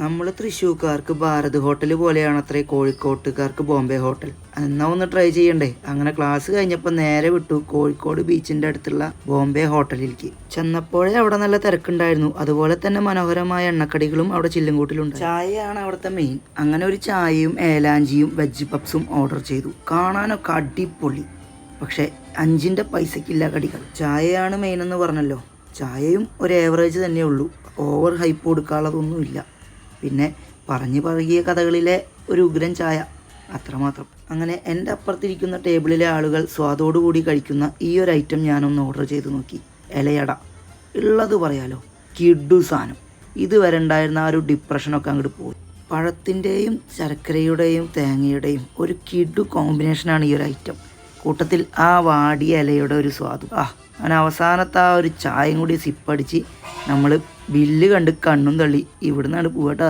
നമ്മൾ തൃശ്ശൂർക്കാർക്ക് ഭാരത് ഹോട്ടൽ പോലെയാണ് അത്രേ കോഴിക്കോട്ടുകാർക്ക് ബോംബെ ഹോട്ടൽ. എന്നാ ഒന്ന് ട്രൈ ചെയ്യണ്ടേ? അങ്ങനെ ക്ലാസ് കഴിഞ്ഞപ്പോൾ നേരെ വിട്ടു കോഴിക്കോട് ബീച്ചിൻ്റെ അടുത്തുള്ള ബോംബെ ഹോട്ടലിലേക്ക്. ചെന്നപ്പോഴേ അവിടെ നല്ല തിരക്കുണ്ടായിരുന്നു. അതുപോലെ തന്നെ മനോഹരമായ എണ്ണക്കടികളും അവിടെ ചില്ലുംകൂട്ടിലുണ്ട്. ചായയാണ് അവിടുത്തെ മെയിൻ. അങ്ങനെ ഒരു ചായയും ഏലാഞ്ചിയും വെജ് പപ്സും ഓർഡർ ചെയ്തു. കാണാനൊക്കെ അടിപൊളി, പക്ഷേ 5ൻ്റെ പൈസക്കില്ല കടികൾ. ചായയാണ് മെയിൻ എന്ന് പറഞ്ഞല്ലോ. ചായയും ഒരു ഏവറേജ് തന്നെ ഉള്ളൂ, ഓവർ ഹൈപ്പ് കൊടുക്കാനുള്ളതൊന്നുമില്ല. പിന്നെ പറഞ്ഞു പഴകിയ കഥകളിലെ ഒരു ഉഗ്രൻ ചായ, അത്രമാത്രം. അങ്ങനെ എൻ്റെ അപ്പുറത്തിരിക്കുന്ന ടേബിളിലെ ആളുകൾ സ്വാദോടുകൂടി കഴിക്കുന്ന ഈ ഒരു ഐറ്റം ഞാനൊന്ന് ഓർഡർ ചെയ്ത് നോക്കി. ഇലയട ഉള്ളത് പറയാലോ, കിഡു സാധനം. ഇതുവരെ ഉണ്ടായിരുന്ന ആ ഒരു ഡിപ്രഷനൊക്കെ അങ്ങോട്ട് പോയി. പഴത്തിൻ്റെയും ശർക്കരയുടെയും തേങ്ങയുടെയും ഒരു കിഡു കോമ്പിനേഷനാണ് ഈ ഒരു ഐറ്റം. കൂട്ടത്തിൽ ആ വാടിയ ഇലയുടെ ഒരു സ്വാദും. അങ്ങനെ അവസാനത്തെ ആ ഒരു ചായയും കൂടി സിപ്പടിച്ച് നമ്മൾ ബില്ല് കണ്ട് കണ്ണും തള്ളി ഇവിടുന്നാണ് പോകട്ടോ.